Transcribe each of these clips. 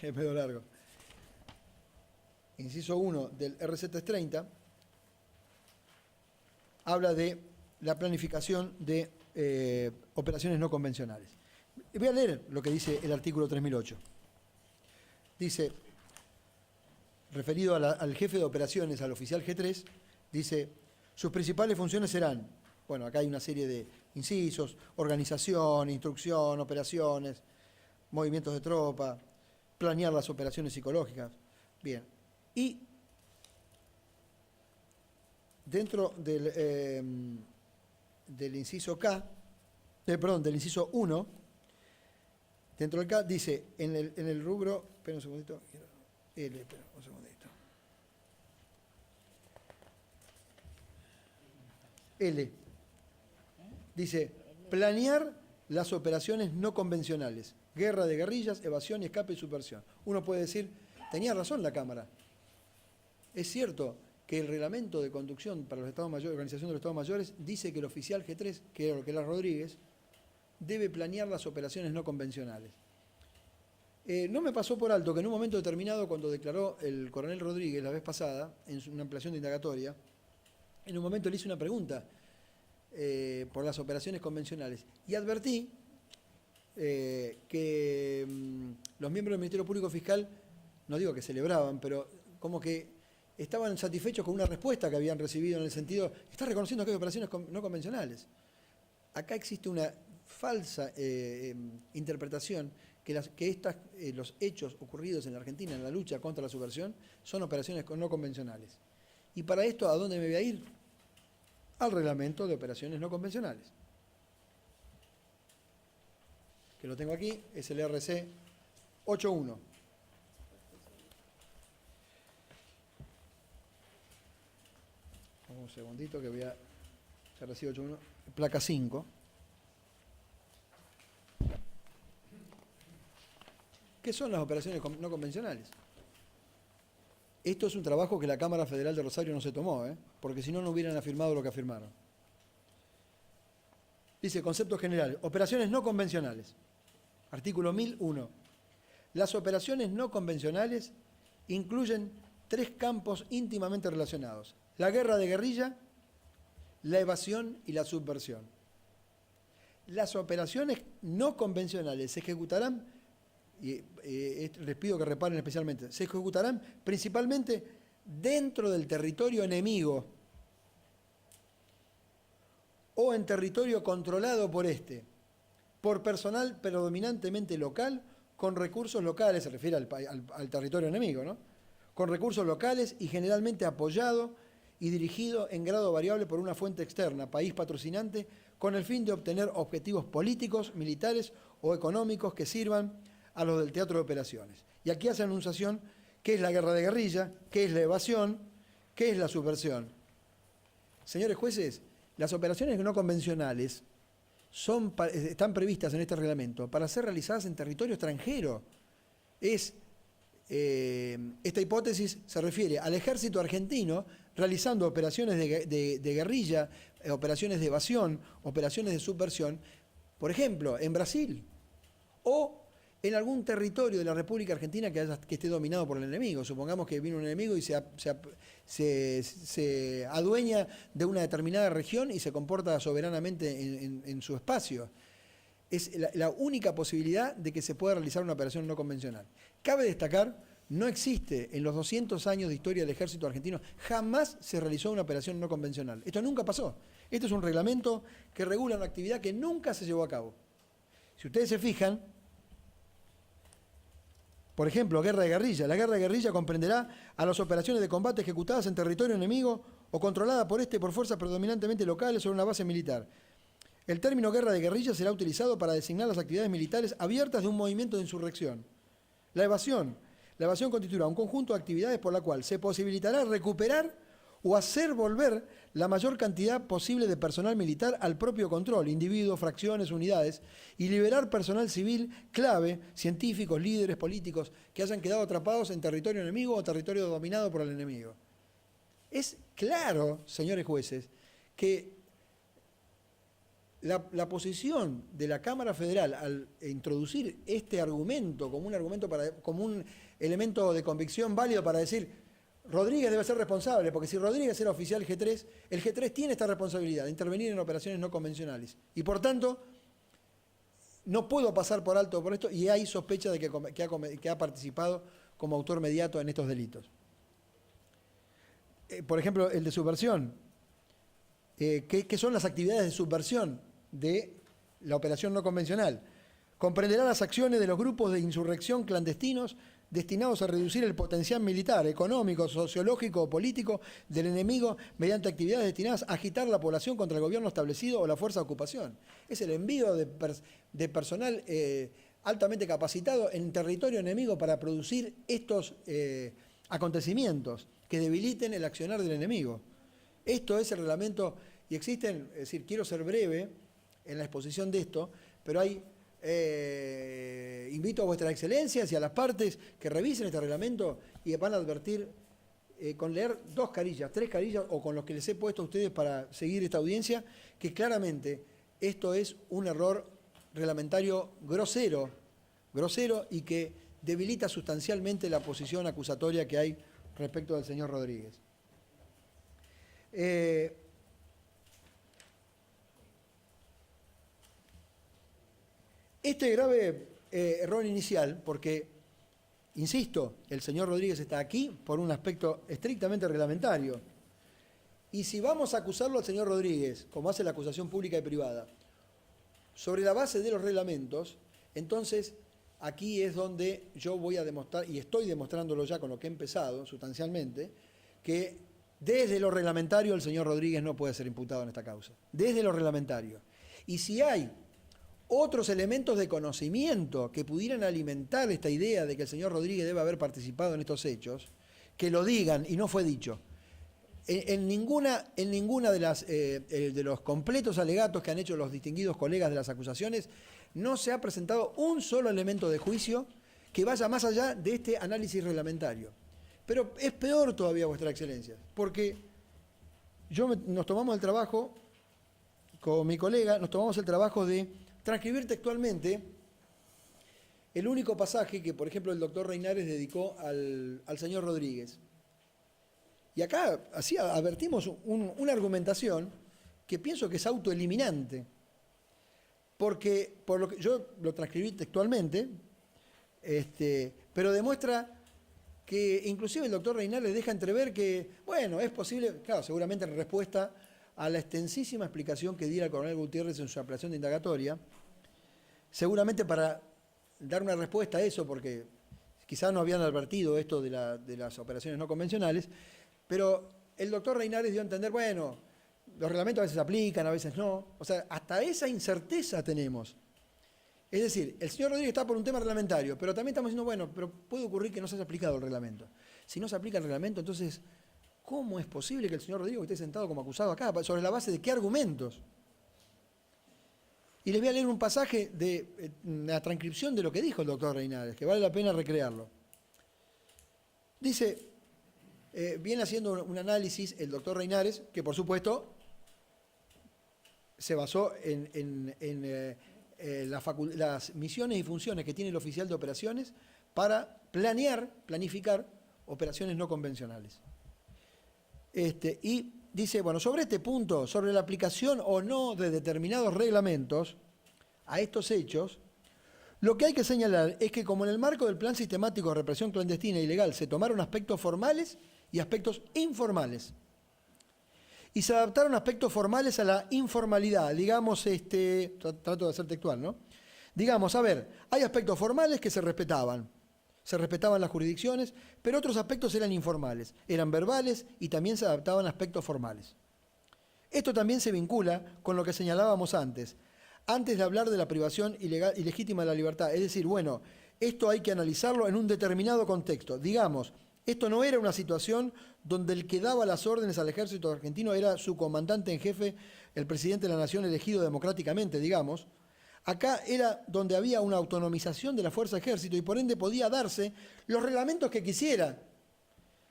es medio largo. Inciso 1 del RC330 habla de la planificación de operaciones no convencionales. Voy a leer lo que dice el artículo 3008. Dice, referido al jefe de operaciones, al oficial G3, dice, sus principales funciones serán, bueno, acá hay una serie de incisos, organización, instrucción, operaciones, movimientos de tropa, planear las operaciones psicológicas. Bien, y dentro del inciso K, del inciso 1, dentro del K dice, en el rubro, espera un segundito, espera un segundito. L. Dice, planear las operaciones no convencionales, guerra de guerrillas, evasión, escape y subversión. Uno puede decir, tenía razón la Cámara. Es cierto que el reglamento de conducción para los Estados Mayores, Organización de los Estados Mayores, dice que el oficial G3, que era Rodríguez, debe planear las operaciones no convencionales. No me pasó por alto que en un momento determinado, cuando declaró el coronel Rodríguez la vez pasada, en una ampliación de indagatoria, en un momento le hice una pregunta por las operaciones convencionales y advertí que los miembros del Ministerio Público Fiscal, no digo que celebraban, pero como que estaban satisfechos con una respuesta que habían recibido en el sentido, está reconociendo que hay operaciones no convencionales. Acá existe una falsa interpretación que los hechos ocurridos en la Argentina en la lucha contra la subversión son operaciones no convencionales. Y para esto, ¿a dónde me voy a ir? Al reglamento de operaciones no convencionales. Que lo tengo aquí, es el RC 8.1. Un segundito que voy a... RC 8.1, placa 5. ¿Qué son las operaciones no convencionales? Esto es un trabajo que la Cámara Federal de Rosario no se tomó, porque si no, no hubieran afirmado lo que afirmaron. Dice, conceptos generales, operaciones no convencionales. Artículo 1001. Las operaciones no convencionales incluyen 3 campos íntimamente relacionados. La guerra de guerrilla, la evasión y la subversión. Las operaciones no convencionales se ejecutarán, y les pido que reparen especialmente, se ejecutarán principalmente dentro del territorio enemigo o en territorio controlado por este, por personal predominantemente local, con recursos locales, se refiere al territorio enemigo, ¿no? Con recursos locales y generalmente apoyado y dirigido en grado variable por una fuente externa, país patrocinante, con el fin de obtener objetivos políticos, militares o económicos que sirvan a los del teatro de operaciones. Y aquí hace anunciación qué es la guerra de guerrilla, qué es la evasión, qué es la subversión. Señores jueces, las operaciones no convencionales están previstas en este reglamento para ser realizadas en territorio extranjero. Esta hipótesis se refiere al ejército argentino realizando operaciones de guerrilla, operaciones de evasión, operaciones de subversión, por ejemplo, en Brasil o en algún territorio de la República Argentina que esté dominado por el enemigo. Supongamos que viene un enemigo y se adueña de una determinada región y se comporta soberanamente en su espacio. Es la única posibilidad de que se pueda realizar una operación no convencional. Cabe destacar, no existe en los 200 años de historia del ejército argentino, jamás se realizó una operación no convencional. Esto nunca pasó. Este es un reglamento que regula una actividad que nunca se llevó a cabo. Si ustedes se fijan, por ejemplo, guerra de guerrilla. La guerra de guerrilla comprenderá a las operaciones de combate ejecutadas en territorio enemigo o controlada por este por fuerzas predominantemente locales sobre una base militar. El término guerra de guerrilla será utilizado para designar las actividades militares abiertas de un movimiento de insurrección. La evasión. La evasión constituirá un conjunto de actividades por la cual se posibilitará recuperar o hacer volver la mayor cantidad posible de personal militar al propio control, individuos, fracciones, unidades, y liberar personal civil clave, científicos, líderes políticos, que hayan quedado atrapados en territorio enemigo o territorio dominado por el enemigo. Es claro, señores jueces, que la posición de la Cámara Federal al introducir este argumento como como un elemento de convicción válido para decir Rodríguez debe ser responsable, porque si Rodríguez era oficial G3, el G3 tiene esta responsabilidad de intervenir en operaciones no convencionales. Y por tanto, no puedo pasar por alto por esto y hay sospecha de que ha participado como autor mediato en estos delitos. Por ejemplo, el de subversión. ¿Qué son las actividades de subversión de la operación no convencional? Comprenderá las acciones de los grupos de insurrección clandestinos destinados a reducir el potencial militar, económico, sociológico o político del enemigo mediante actividades destinadas a agitar la población contra el gobierno establecido o la fuerza de ocupación. Es el envío de personal altamente capacitado en territorio enemigo para producir estos acontecimientos que debiliten el accionar del enemigo. Esto es el reglamento, y existen, es decir, quiero ser breve en la exposición de esto, pero hay, invito a vuestras excelencias y a las partes que revisen este reglamento y van a advertir con leer 2 carillas, 3 carillas, o con los que les he puesto a ustedes para seguir esta audiencia, que claramente esto es un error reglamentario grosero y que debilita sustancialmente la posición acusatoria que hay respecto del señor Rodríguez. Este grave error inicial, porque, insisto, el señor Rodríguez está aquí por un aspecto estrictamente reglamentario, y si vamos a acusarlo al señor Rodríguez, como hace la acusación pública y privada, sobre la base de los reglamentos, entonces aquí es donde yo voy a demostrar, y estoy demostrándolo ya con lo que he empezado sustancialmente, que desde lo reglamentario el señor Rodríguez no puede ser imputado en esta causa. Desde lo reglamentario. Y si hay otros elementos de conocimiento que pudieran alimentar esta idea de que el señor Rodríguez debe haber participado en estos hechos, que lo digan, y no fue dicho. En ninguna de los completos alegatos que han hecho los distinguidos colegas de las acusaciones, no se ha presentado un solo elemento de juicio que vaya más allá de este análisis reglamentario. Pero es peor todavía, vuestra excelencia, porque nos tomamos el trabajo, con mi colega, nos tomamos el trabajo de transcribir textualmente el único pasaje que, por ejemplo, el doctor Reinares dedicó al señor Rodríguez. Y acá así advertimos una argumentación que pienso que es autoeliminante, porque yo lo transcribí textualmente, pero demuestra que inclusive el doctor Reinares deja entrever que, bueno, es posible, claro, seguramente en respuesta a la extensísima explicación que diera el coronel Gutiérrez en su apelación de indagatoria, seguramente para dar una respuesta a eso, porque quizás no habían advertido esto de las operaciones no convencionales, pero el doctor Reinares dio a entender, bueno, los reglamentos a veces aplican, a veces no, o sea, hasta esa incerteza tenemos. Es decir, el señor Rodríguez está por un tema reglamentario, pero también estamos diciendo, bueno, pero puede ocurrir que no se haya aplicado el reglamento. Si no se aplica el reglamento, entonces, ¿cómo es posible que el señor Rodríguez esté sentado como acusado acá? ¿Sobre la base de qué argumentos? Y les voy a leer un pasaje de la transcripción de lo que dijo el doctor Reinares, que vale la pena recrearlo. Dice, viene haciendo un análisis el doctor Reinares, que por supuesto se basó en las misiones y funciones que tiene el oficial de operaciones para planificar operaciones no convencionales. Y dice, bueno, sobre este punto, sobre la aplicación o no de determinados reglamentos a estos hechos, lo que hay que señalar es que como en el marco del plan sistemático de represión clandestina e ilegal se tomaron aspectos formales y aspectos informales, y se adaptaron aspectos formales a la informalidad, digamos, trato de ser textual, ¿no? Digamos, a ver, hay aspectos formales que se respetaban las jurisdicciones, pero otros aspectos eran informales, eran verbales y también se adaptaban a aspectos formales. Esto también se vincula con lo que señalábamos antes de hablar de la privación ilegítima de la libertad. Es decir, bueno, esto hay que analizarlo en un determinado contexto. Digamos, esto no era una situación donde el que daba las órdenes al ejército argentino era su comandante en jefe, el presidente de la nación elegido democráticamente, digamos. Acá era donde había una autonomización de la fuerza ejército y por ende podía darse los reglamentos que quisiera,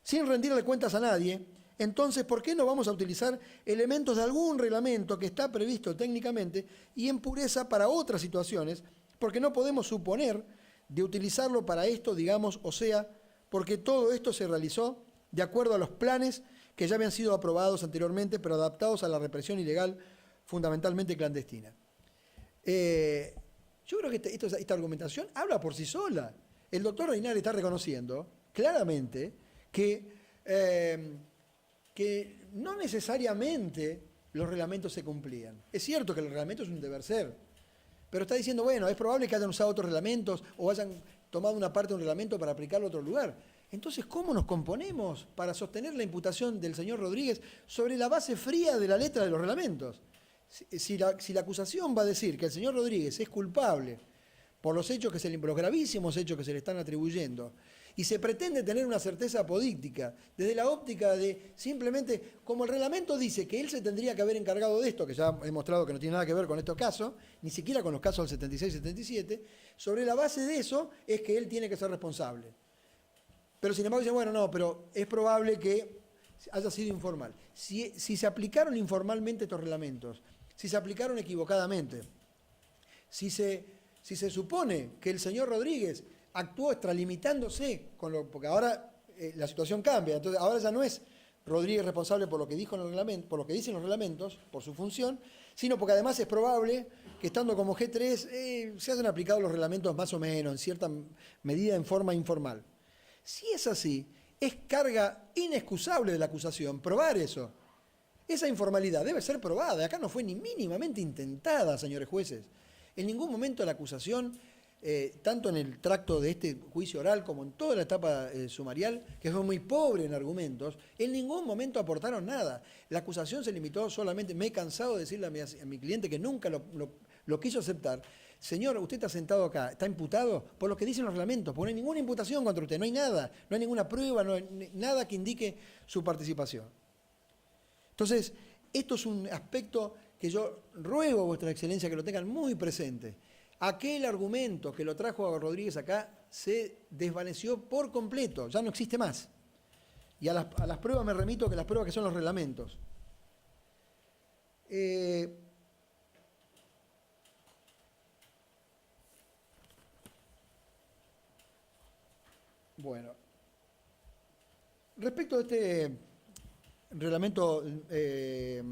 sin rendirle cuentas a nadie, Entonces, ¿por qué no vamos a utilizar elementos de algún reglamento que está previsto técnicamente y en pureza para otras situaciones? Porque no podemos suponer de utilizarlo para esto, digamos, o sea, porque todo esto se realizó de acuerdo a los planes que ya habían sido aprobados anteriormente, pero adaptados a la represión ilegal fundamentalmente clandestina. Yo creo que esta argumentación habla por sí sola. El doctor Reinari está reconociendo claramente que no necesariamente los reglamentos se cumplían. Es cierto que el reglamento es un deber ser, pero está diciendo, bueno, es probable que hayan usado otros reglamentos o hayan tomado una parte de un reglamento para aplicarlo a otro lugar. Entonces, ¿cómo nos componemos para sostener la imputación del señor Rodríguez sobre la base fría de la letra de los reglamentos? Si la acusación va a decir que el señor Rodríguez es culpable por los gravísimos hechos que se le están atribuyendo, y se pretende tener una certeza apodíctica, desde la óptica de simplemente, como el reglamento dice que él se tendría que haber encargado de esto, que ya he mostrado que no tiene nada que ver con estos casos, ni siquiera con los casos del 76-77, sobre la base de eso es que él tiene que ser responsable. Pero sin embargo dicen, bueno, no, pero es probable que haya sido informal. Si se aplicaron informalmente estos reglamentos, si se aplicaron equivocadamente, si se supone que el señor Rodríguez actuó extralimitándose, porque ahora la situación cambia, entonces ahora ya no es Rodríguez responsable por lo que dijo en el reglamento, por lo que dicen los reglamentos, por su función, sino porque además es probable que estando como G3 se hayan aplicado los reglamentos más o menos, en cierta medida en forma informal. Si es así, es carga inexcusable de la acusación probar eso. Esa informalidad debe ser probada. Acá no fue ni mínimamente intentada, señores jueces. En ningún momento la acusación, tanto en el tracto de este juicio oral como en toda la etapa sumarial, que fue muy pobre en argumentos, en ningún momento aportaron nada. La acusación se limitó solamente, me he cansado de decirle a mi cliente que nunca lo quiso aceptar. Señor, usted está sentado acá, está imputado por lo que dicen los reglamentos, porque no hay ninguna imputación contra usted, no hay nada, no hay ninguna prueba, no hay nada que indique su participación. Entonces, esto es un aspecto que yo ruego a vuestra excelencia que lo tengan muy presente. Aquel argumento que lo trajo a Rodríguez acá se desvaneció por completo, ya no existe más. Y a las pruebas me remito, que las pruebas que son los reglamentos. Bueno, respecto a este reglamento de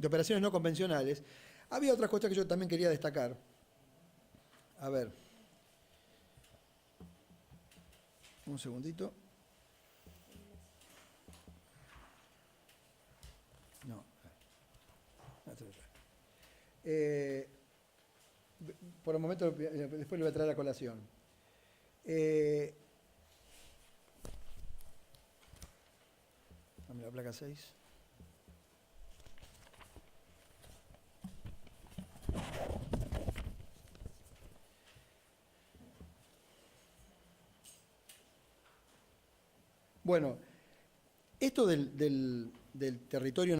operaciones no convencionales, había otras cosas que yo también quería destacar. A ver, un segundito. No. Por el momento, después le voy a traer a colación. Dame la placa 6. Bueno, esto del territorio